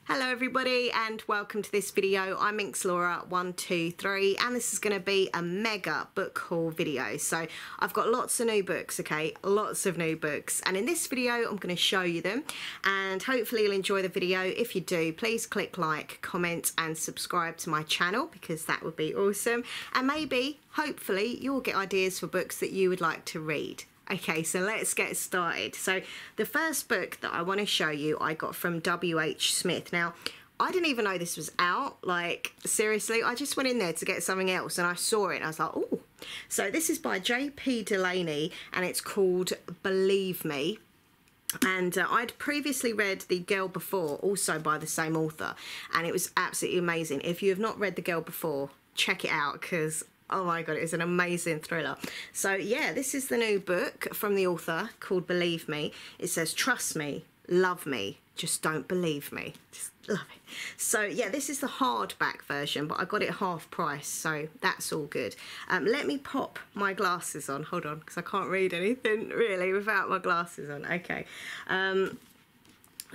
Hello everybody and welcome to this video. I'm Minxlaura123 and this is going to be a mega book haul video. So I've got lots of new books, okay, lots of new books, and in this video I'm going to show you them and hopefully you'll enjoy the video. If you do, please click like, comment and subscribe to my channel because that would be awesome, and maybe, hopefully, you'll get ideas for books that you would like to read. Okay, so let's get started. So the first book that I want to show you I got from W.H. Smith. Now, I didn't even know this was out, like seriously, I just went in there to get something else and I saw it and I was like, oh. So this is by J.P. Delaney and it's called Believe Me. And I'd previously read The Girl Before, also by the same author, and it was absolutely amazing. If you have not read The Girl Before, check it out because oh my god, it's an amazing thriller. So yeah, this is the new book from the author called Believe Me. It says, trust me, love me, just don't believe me. Just love it. So yeah, this is the hardback version, but I got it half price, so that's all good. Let me pop my glasses on. Hold on, because I can't read anything really without my glasses on. Okay.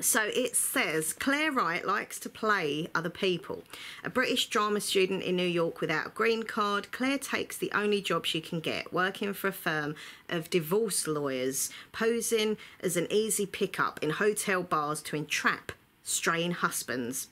So it says, Claire Wright likes to play other people. A British drama student in New York without a green card, Claire takes the only job she can get, working for a firm of divorce lawyers, posing as an easy pickup in hotel bars to entrap straying husbands.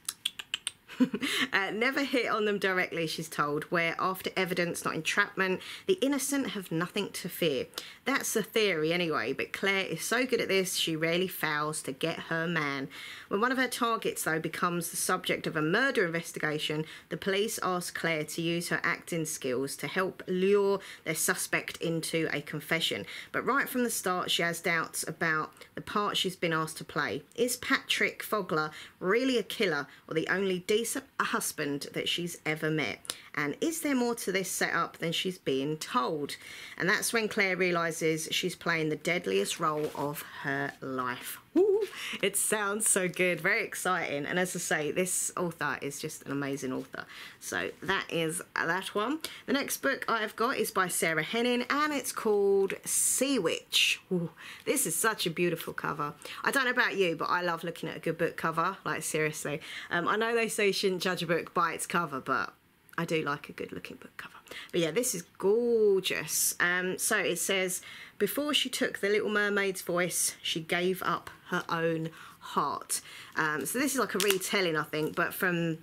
Never hit on them directly, she's told, where after evidence, not entrapment, the innocent have nothing to fear. That's the theory anyway, but Claire is so good at this she rarely fails to get her man. When one of her targets though becomes the subject of a murder investigation, the police ask Claire to use her acting skills to help lure their suspect into a confession. But right from the start she has doubts about the part she's been asked to play. Is Patrick Fogler really a killer or the only decent a husband that she's ever met? And is there more to this setup than she's being told? And that's when Claire realises she's playing the deadliest role of her life. Ooh, it sounds so good, very exciting. And as I say, this author is just an amazing author. So that is that one. The next book I've got is by Sarah Henning and it's called Sea Witch. Ooh, this is such a beautiful cover. I don't know about you, but I love looking at a good book cover, like seriously. I know they say you shouldn't judge a book by its cover, but I do like a good looking book cover. But yeah, this is gorgeous. So it says, before she took the Little Mermaid's voice, she gave up her own heart. So this is like a retelling, I think, but from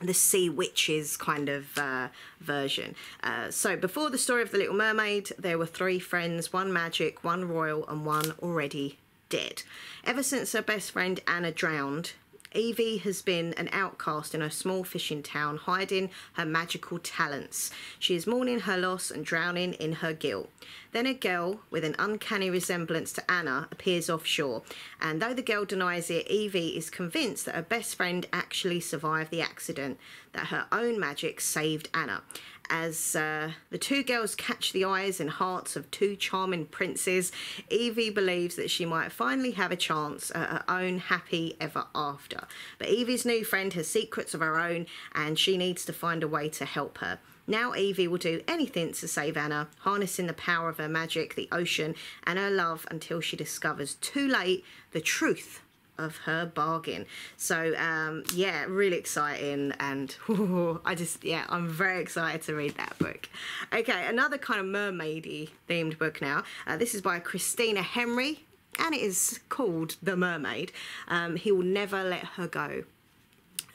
the Sea Witches kind of version. So before the story of the Little Mermaid, there were three friends, one magic, one royal, and one already dead. Ever since her best friend Anna drowned, Evie has been an outcast in a small fishing town, hiding her magical talents. She is mourning her loss and drowning in her guilt. Then a girl with an uncanny resemblance to Anna appears offshore, and though the girl denies it, Evie is convinced that her best friend actually survived the accident, that her own magic saved Anna. As the two girls catch the eyes and hearts of two charming princes, Evie believes that she might finally have a chance at her own happy ever after. But Evie's new friend has secrets of her own and she needs to find a way to help her. Now Evie will do anything to save Anna, harnessing the power of her magic, the ocean and her love until she discovers too late the truth of her bargain. So yeah, really exciting, and I'm very excited to read that book. Okay, another kind of mermaidy themed book now. This is by Christina Henry and it is called The Mermaid. He will never let her go.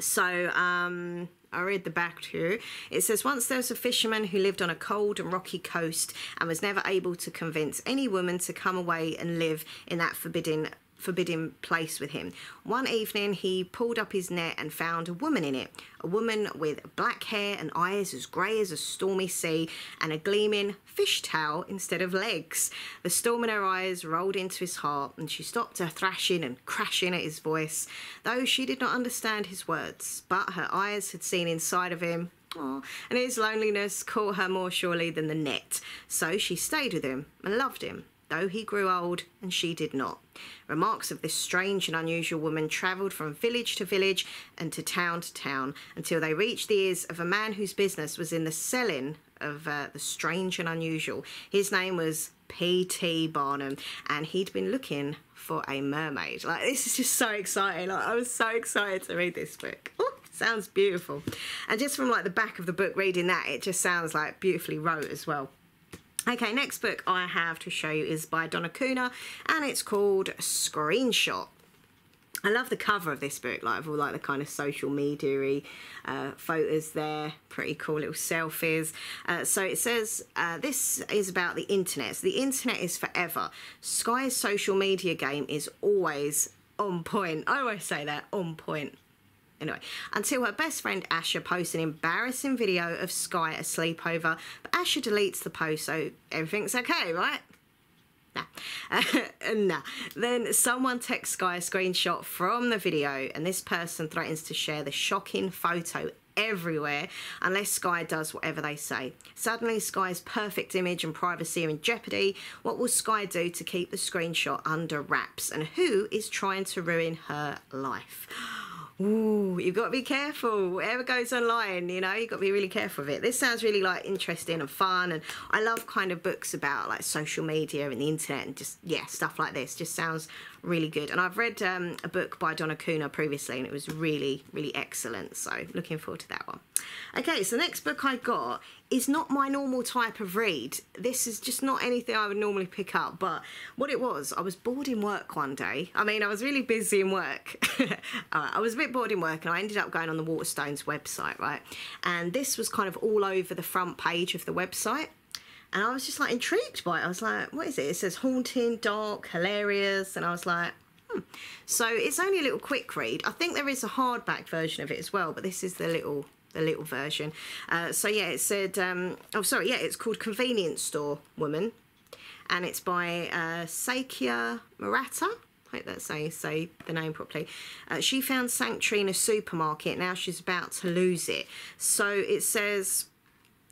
So I'll read the back to you. It says, once there was a fisherman who lived on a cold and rocky coast and was never able to convince any woman to come away and live in that forbidden place with him. One evening he pulled up his net and found a woman in it, a woman with black hair and eyes as grey as a stormy sea and a gleaming fish tail instead of legs. The storm in her eyes rolled into his heart and she stopped her thrashing and crashing at his voice, though she did not understand his words, but her eyes had seen inside of him. Aww. And his loneliness caught her more surely than the net, so she stayed with him and loved him, though he grew old and she did not. Remarks of this strange and unusual woman travelled from village to village and to town until they reached the ears of a man whose business was in the selling of the strange and unusual. His name was P.T. Barnum, and he'd been looking for a mermaid. Like, this is just so exciting. Like, I was so excited to read this book. Ooh, sounds beautiful. And just from like the back of the book, reading that, it just sounds like beautifully wrote as well. Okay, next book I have to show you is by Donna Kuna, and it's called Screenshot. I love the cover of this book, like, of all like the kind of social media-y photos there, pretty cool little selfies. So it says, this is about the internet. So the internet is forever. Sky's social media game is always on point. I always say that, on point. Anyway, until her best friend Asher posts an embarrassing video of Sky at a sleepover, but Asher deletes the post, so everything's okay, right? Nah. Then someone texts Sky a screenshot from the video, and this person threatens to share the shocking photo everywhere unless Sky does whatever they say. Suddenly, Sky's perfect image and privacy are in jeopardy. What will Sky do to keep the screenshot under wraps? And who is trying to ruin her life? Ooh, you've got to be careful. Whatever goes online, you know, you've got to be really careful with it. This sounds really like interesting and fun, and I love kind of books about like social media and the internet and just, yeah, stuff like this. Just sounds really good. And I've read a book by Donna Kuna previously, and it was really, really excellent. So looking forward to that one. Okay, so the next book I got is not my normal type of read. This is just not anything I would normally pick up, but what it was, I was bored in work one day. I mean, I was really busy in work. I was a bit bored in work, and I ended up going on the Waterstones website, right? And this was kind of all over the front page of the website. And I was just like intrigued by it. I was like, what is it? It says haunting, dark, hilarious. And I was like, So it's only a little quick read. I think there is a hardback version of it as well, but this is the little version. So yeah, it said, it's called Convenience Store Woman, and it's by Sakia Murata. I hope that's how you say the name properly. She found sanctuary in a supermarket. Now she's about to lose it. So it says,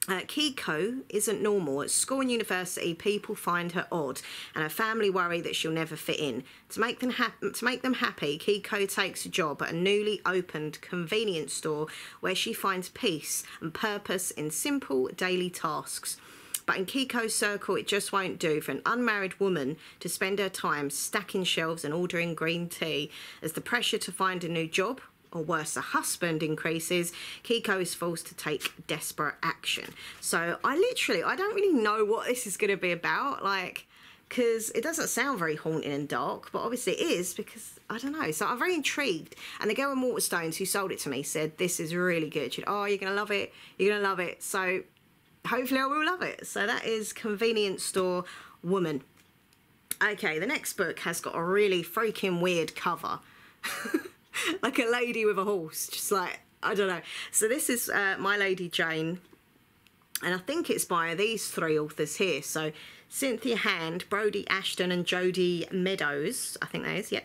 Kiko isn't normal. At school and university, people find her odd, and her family worry that she'll never fit in. To make them happy, Kiko takes a job at a newly opened convenience store where she finds peace and purpose in simple daily tasks. But in Kiko's circle, it just won't do for an unmarried woman to spend her time stacking shelves and ordering green tea. As the pressure to find a new job, or worse, a husband, increases, Kiko is forced to take desperate action. So I don't really know what this is going to be about, like, because it doesn't sound very haunting and dark, but obviously it is, because I don't know. So I'm very intrigued. And the girl in Waterstones who sold it to me said, this is really good. She said, oh, you're going to love it. You're going to love it. So hopefully I will love it. So that is Convenience Store Woman. Okay, the next book has got a really freaking weird cover. Like a lady with a horse, just like, I don't know. So this is My Lady Jane, and I think it's by these three authors here. So Cynthia Hand, Brodie Ashton and Jodie Meadows, I think that is, yeah.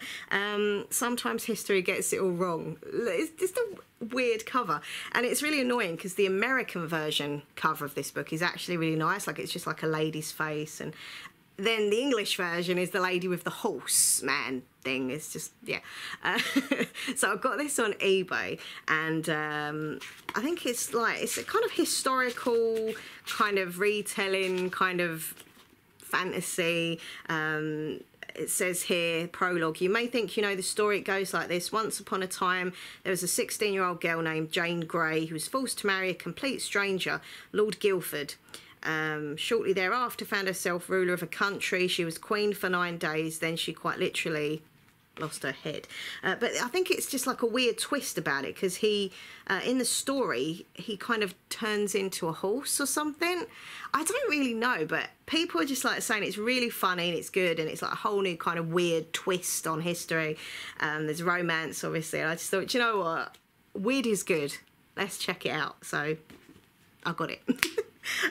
Sometimes history gets it all wrong. It's just a weird cover, and it's really annoying because the American version cover of this book is actually really nice. Like, it's just like a lady's face, and then the English version is the lady with the horse man thing. It's just, yeah. So I've got this on eBay, and I think it's like, it's a kind of historical kind of retelling, kind of fantasy. It says here, prologue, you may think you know the story. It goes like this. Once upon a time, there was a 16-year-old girl named Jane Grey who was forced to marry a complete stranger, Lord Guildford. Shortly thereafter found herself ruler of a country. She was queen for 9 days, then she quite literally lost her head. But I think it's just like a weird twist about it, because he, in the story, he kind of turns into a horse or something. I don't really know, but people are just like saying it's really funny and it's good, and it's like a whole new kind of weird twist on history. There's romance, obviously, and I just thought, do you know what? Weird is good. Let's check it out. So I got it.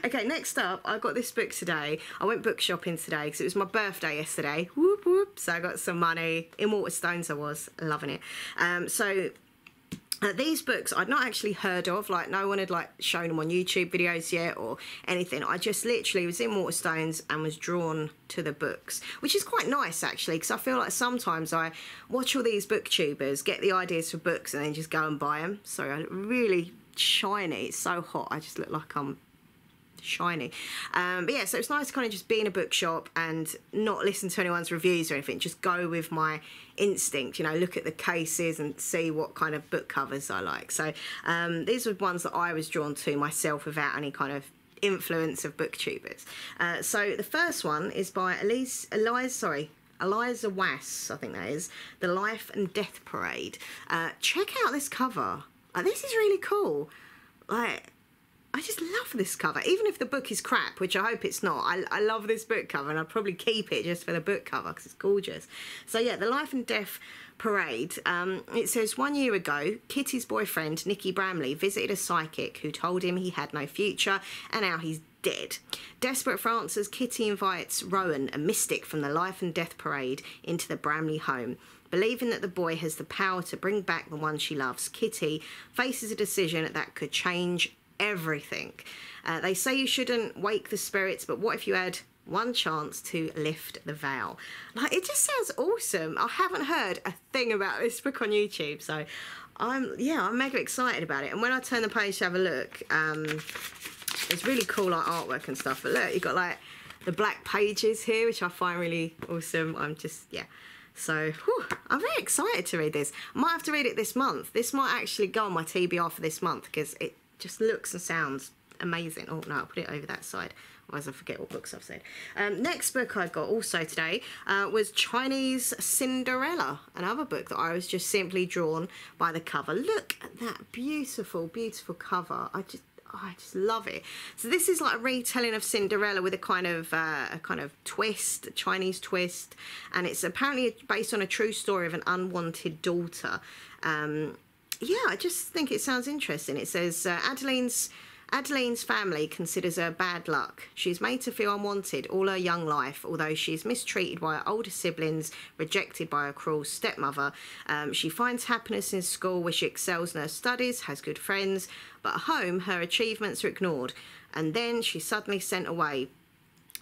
Okay, next up, I got this book today. I went book shopping today because it was my birthday yesterday. Whoop, whoop. So I got some money. In Waterstones I was loving it. These books I'd not actually heard of. Like, no one had like shown them on YouTube videos yet or anything. I just literally was in Waterstones and was drawn to the books, which is quite nice actually, because I feel like sometimes I watch all these booktubers get the ideas for books and then just go and buy them. So I look really shiny. It's so hot. I just look like I'm shiny. But yeah, so it's nice to kind of just be in a bookshop and not listen to anyone's reviews or anything, just go with my instinct, you know, look at the cases and see what kind of book covers I like. So these were ones that I was drawn to myself without any kind of influence of booktubers. So the first one is by Eliza Wass, I think that is, The Life and Death Parade. Check out this cover. This is really cool. Like, I just love this cover, even if the book is crap, which I hope it's not. I love this book cover, and I'd probably keep it just for the book cover because it's gorgeous. So yeah, The Life and Death Parade. It says, 1 year ago, Kitty's boyfriend, Nicky Bramley, visited a psychic who told him he had no future and now he's dead. Desperate for answers, Kitty invites Rowan, a mystic from the Life and Death Parade, into the Bramley home. Believing that the boy has the power to bring back the one she loves, Kitty faces a decision that could change everything. They say you shouldn't wake the spirits, but what if you had one chance to lift the veil? Like, it just sounds awesome. I haven't heard a thing about this book on YouTube, so I'm mega excited about it. And when I turn the page to have a look, it's really cool, like artwork and stuff. But look, you've got like the black pages here, which I find really awesome. So, I'm very excited to read this. I might have to read it this month. This might actually go on my TBR for this month because it just looks and sounds amazing. Oh no, I'll put it over that side, otherwise I forget what books I've said. Next book I got also today was Chinese Cinderella, another book that I was just simply drawn by the cover. Look at that beautiful, beautiful cover. I just love it. So this is like a retelling of Cinderella with a kind of twist, a Chinese twist, and it's apparently based on a true story of an unwanted daughter. Yeah, I just think it sounds interesting. It says, Adeline's family considers her bad luck. She's made to feel unwanted all her young life, although she's mistreated by her older siblings, rejected by her cruel stepmother. She finds happiness in school where she excels in her studies, has good friends, but at home her achievements are ignored. And then she's suddenly sent away,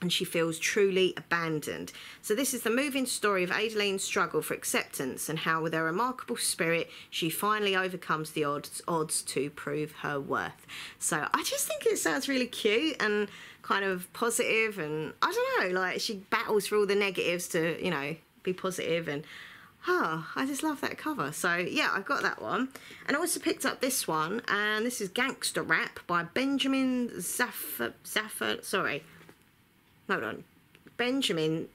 and she feels truly abandoned. So this is the moving story of Adeline's struggle for acceptance and how with her remarkable spirit she finally overcomes the odds to prove her worth. So I just think it sounds really cute and kind of positive, and I don't know, like she battles through all the negatives to, you know, be positive, and I just love that cover. So yeah, I got that one. And I also picked up this one, and this is Gangsta Rap by Benjamin Benjamin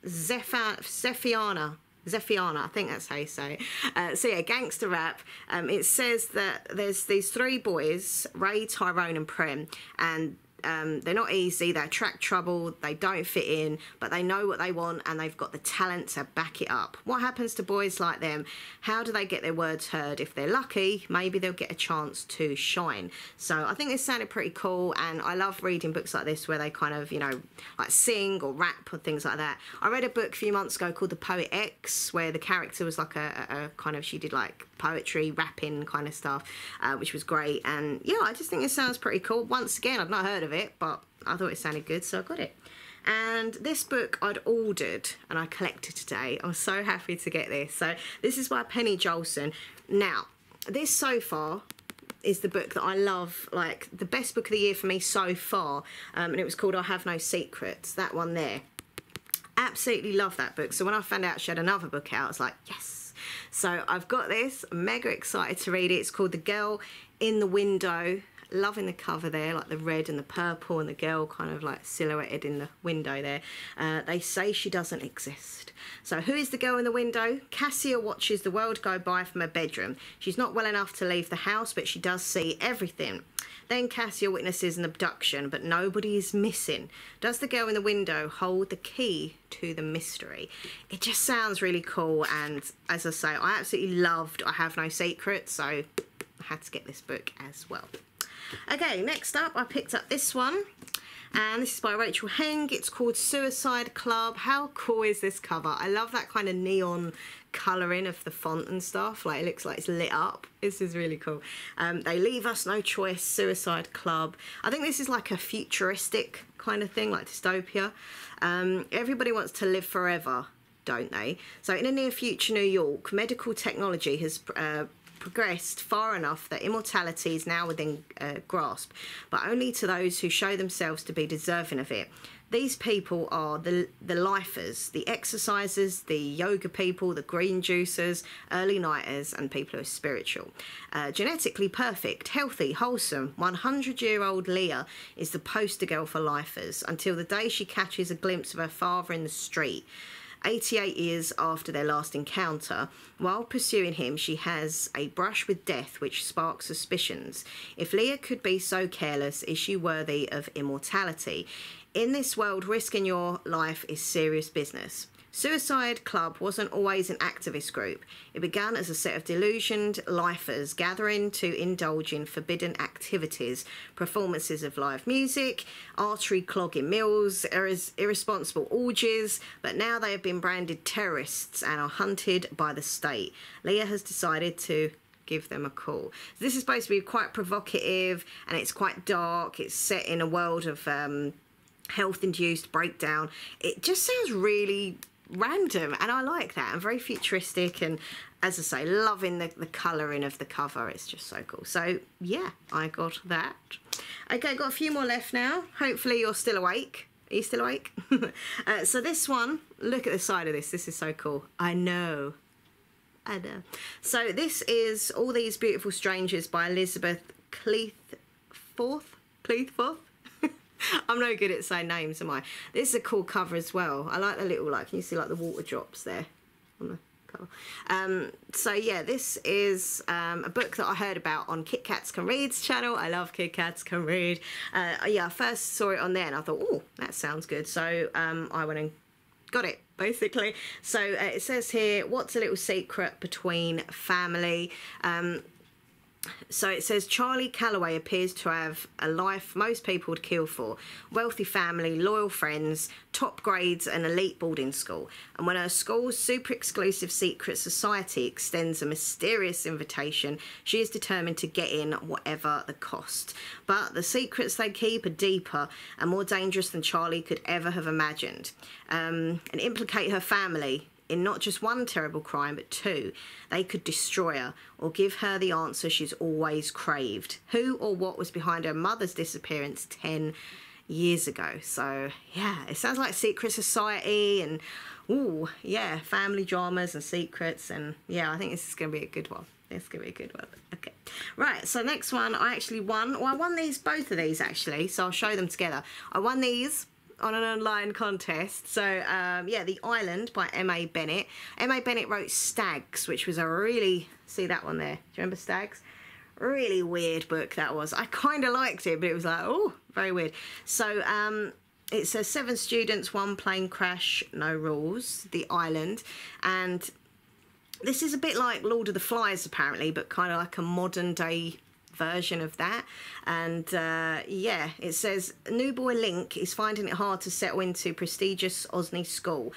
Zephiana, I think that's how you say it. So yeah, Gangsta Rap. It says that there's these three boys, Ray, Tyrone and Prem, and they're not easy, they attract trouble, they don't fit in, but they know what they want and they've got the talent to back it up. What happens to boys like them? How do they get their words heard? If they're lucky, maybe they'll get a chance to shine. So I think this sounded pretty cool, and I love reading books like this where they kind of, you know, like sing or rap or things like that. I read a book a few months ago called The Poet X, where the character was like a kind of, she did like poetry, rapping kind of stuff, which was great. And yeah, I just think it sounds pretty cool. Once again, I've not heard of it, but I thought it sounded good, so I got it. And this book I'd ordered and I collected today. I'm so happy to get this. So this is by Penny Jolson. Now, this so far is the book that I love, like the best book of the year for me so far, and it was called I Have No Secrets, that one there. Absolutely love that book. So when I found out she had another book out, I was like, yes. So I've got this, I'm mega excited to read it. It's called The Girl in the Window. Loving the cover there, like the red and the purple and the girl kind of like silhouetted in the window there. They say she doesn't exist. So who is the girl in the window? Cassia watches the world go by from her bedroom. She's not well enough to leave the house, but she does see everything. Then Cassia witnesses an abduction, but nobody is missing. Does the girl in the window hold the key to the mystery? It just sounds really cool, and as I say, I absolutely loved I Have No Secrets, so I had to get this book as well. Okay, next up I picked up this one, and this is by Rachel Heng. It's called Suicide Club. How cool is this cover? I love that kind of neon colouring of the font and stuff, like it looks like it's lit up. This is really cool. They leave us no choice, Suicide Club. I think this is like a futuristic kind of thing, like dystopia. Everybody wants to live forever, don't they? So in a near future New York, medical technology has progressed far enough that immortality is now within grasp, but only to those who show themselves to be deserving of it. These people are the lifers, the exercisers, the yoga people, the green juicers, early nighters, and people who are spiritual. Genetically perfect, healthy, wholesome, 100-year-old Leah is the poster girl for lifers until the day she catches a glimpse of her father in the street. 88 years after their last encounter, while pursuing him, she has a brush with death which sparks suspicions. If Leah could be so careless, is she worthy of immortality? In this world, risking your life is serious business. Suicide Club wasn't always an activist group. It began as a set of delusioned lifers gathering to indulge in forbidden activities, performances of live music, artery clogging meals, irresponsible orgies, but now they have been branded terrorists and are hunted by the state. Leah has decided to give them a call. This is supposed to be quite provocative and it's quite dark. It's set in a world of health-induced breakdown. It just sounds really random and I like that, and very futuristic, and as I say, loving the colouring of the cover. It's just so cool. So yeah, I got that. Okay, got a few more left now. Hopefully you're still awake. Are you still awake? So this one, look at the side of this. This is so cool. I know. So this is All These Beautiful Strangers by Elizabeth Cleethforth. I'm no good at saying names, am I? This is a cool cover as well. I like the little, like, can you see like the water drops there on the cover? So yeah, this is a book that I heard about on Kit Kats Can Read's channel. I love Kit Kats Can Read. Yeah, I first saw it on there and I thought, oh, that sounds good. So I went and got it, basically. So it says here, what's a little secret between family? So it says Charlie Calloway appears to have a life most people would kill for. Wealthy family, loyal friends, top grades, and elite boarding school. And when her school's super exclusive secret society extends a mysterious invitation, she is determined to get in whatever the cost. But the secrets they keep are deeper and more dangerous than Charlie could ever have imagined. And implicate her family in not just one terrible crime, but two. They could destroy her or give her the answer she's always craved. Who or what was behind her mother's disappearance 10 years ago? So, yeah, it sounds like secret society and, ooh, yeah, family dramas and secrets. And, yeah, I think this is going to be a good one. It's going to be a good one. Okay. Right, so next one I actually won. Well, I won both of these, actually, so I'll show them together. I won these on an online contest. So yeah, The Island by M.A. Bennett. M.A. Bennett wrote Stags, which was a really, see that one there, do you remember Stags? Really weird book that was. I kind of liked it, but it was like, oh, very weird. So it says 7 students, 1 plane crash, no rules, The Island. And this is a bit like Lord of the Flies apparently, but kind of like a modern day version of that. And yeah, it says new boy Link is finding it hard to settle into prestigious Osney school.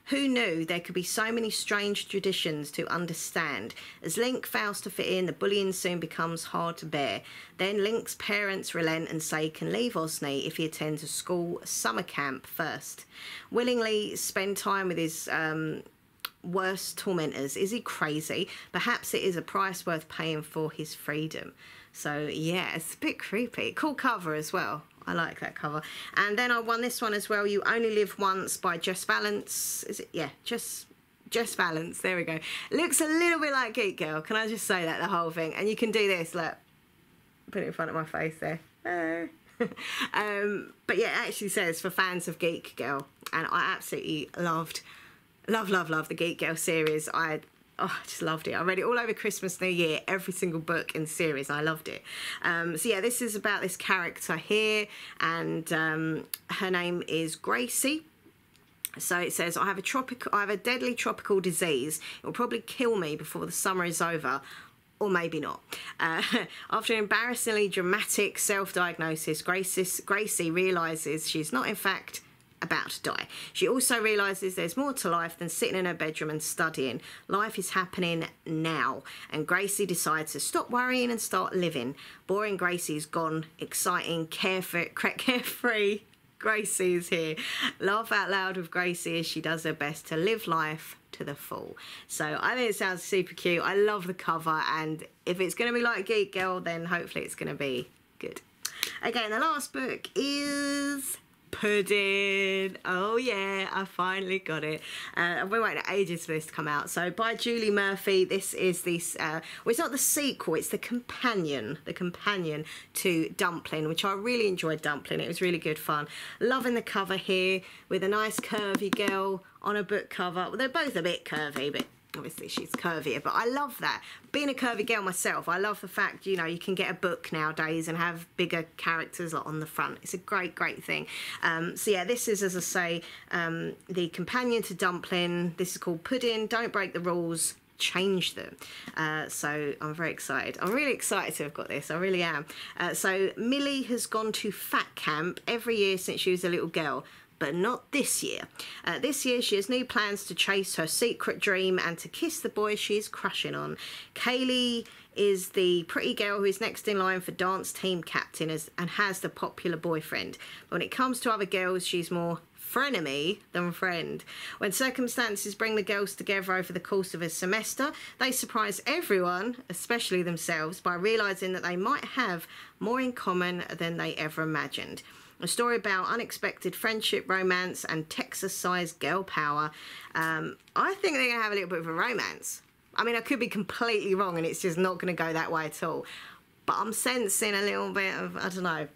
Who knew there could be so many strange traditions to understand? As Link fails to fit in, the bullying soon becomes hard to bear. Then Link's parents relent and say he can leave Osney if he attends a school summer camp first. Willingly spend time with his worst tormentors. Is he crazy? Perhaps it is a price worth paying for his freedom. So yeah, it's a bit creepy. Cool cover as well. I like that cover. And then I won this one as well, You Only Live Once by Jess Valence. Is it? Yeah, Jess Valence. There we go. Looks a little bit like Geek Girl. Can I just say that, the whole thing? And you can do this, look. Put it in front of my face there. But yeah, it actually says for fans of Geek Girl. And I absolutely love the Geek Girl series. I just loved it. I read it all over Christmas, New Year, every single book in the series. I loved it. So yeah, this is about this character here, and her name is Gracie. So it says, I have a deadly tropical disease. It will probably kill me before the summer is over. Or maybe not. After an embarrassingly dramatic self-diagnosis, Gracie realises she's not, in fact, about to die. She also realises there's more to life than sitting in her bedroom and studying. Life is happening now, and Gracie decides to stop worrying and start living. Boring Gracie's gone. Exciting, carefree Gracie is here. Laugh out loud with Gracie as she does her best to live life to the full. So I think it sounds super cute. I love the cover, and if it's going to be like Geek Girl, then hopefully it's going to be good. Okay, and the last book is Pudding. Oh yeah, I finally got it. I've been waiting ages for this to come out. So by Julie Murphy. This is this well, it's not the sequel, it's the companion to Dumpling, which I really enjoyed. Dumpling, it was really good fun. Loving the cover here with a nice curvy girl on a book cover. Well, they're both a bit curvy, but obviously she's curvier, but I love that. Being a curvy girl myself, I love the fact, you know, you can get a book nowadays and have bigger characters like on the front. It's a great thing. So yeah, this is, as I say, the companion to Dumpling. This is called Pudding. Don't break the rules, change them. So I'm very excited. I'm really excited to have got this. I really am. So Millie has gone to fat camp every year since she was a little girl, but not this year. This year she has new plans to chase her secret dream and to kiss the boy she is crushing on. Kaylee is the pretty girl who is next in line for dance team captain and has the popular boyfriend. But when it comes to other girls, she's more frenemy than friend. When circumstances bring the girls together over the course of a semester, they surprise everyone, especially themselves, by realising that they might have more in common than they ever imagined. A story about unexpected friendship, romance, and Texas-sized girl power. I think they're going to have a little bit of a romance. I mean, I could be completely wrong and it's just not going to go that way at all. But I'm sensing a little bit of, I don't know,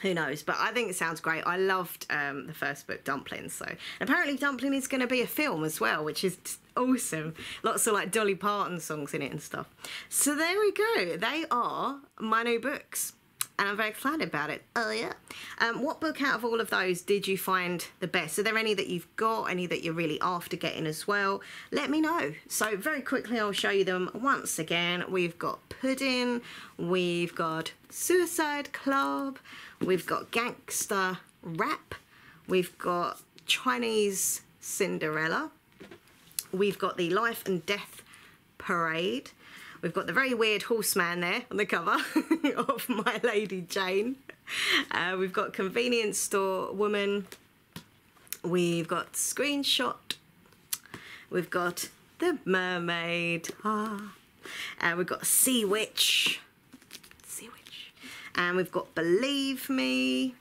who knows. But I think it sounds great. I loved the first book, Dumpling. So apparently Dumpling is going to be a film as well, which is awesome. Lots of like Dolly Parton songs in it and stuff. So there we go. They are my new books. And I'm very excited about it. Oh yeah. What book out of all of those did you find the best? Are there any that you've got, any that you're really after getting as well? Let me know. So very quickly I'll show you them once again. We've got Pudding, we've got Suicide Club, we've got Gangsta Rap, we've got Chinese Cinderella, we've got the Life and Death Parade, we've got the very weird horseman there on the cover of My Lady Jane. We've got Convenience Store Woman. We've got Screenshot. We've got the Mermaid. We've got Sea Witch. And we've got Believe Me.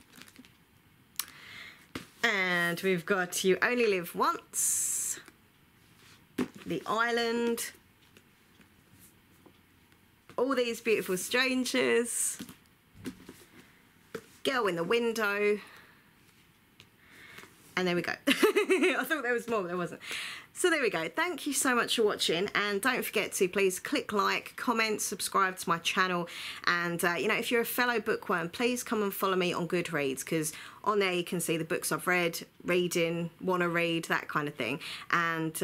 And we've got You Only Live Once. The Island. All These Beautiful Strangers, Girl in the Window, and there we go. I thought there was more, but there wasn't. So there we go. Thank you so much for watching, and don't forget to please click like, comment, subscribe to my channel, and you know, if you're a fellow bookworm, please come and follow me on Goodreads, because on there you can see the books I've read, reading, want to read, that kind of thing. And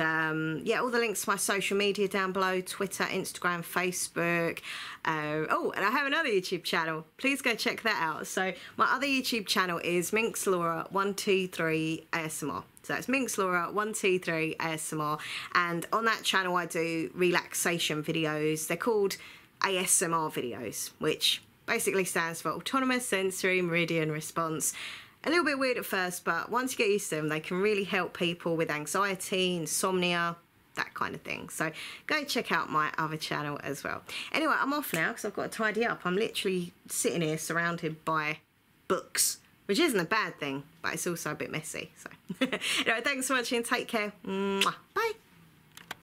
yeah, all the links to my social media down below: Twitter, Instagram, Facebook. Oh, and I have another YouTube channel. Please go check that out. So my other YouTube channel is Minx Laura 123 ASMR. So that's Minx Laura 123 ASMR, and on that channel I do relaxation videos. They're called ASMR videos, which basically stands for Autonomous Sensory Meridian Response. A little bit weird at first, but once you get used to them, they can really help people with anxiety, insomnia, that kind of thing. So go check out my other channel as well. Anyway, I'm off now because I've got to tidy up. I'm literally sitting here surrounded by books, which isn't a bad thing, but it's also a bit messy. So anyway, thanks for watching. Take care. Mwah.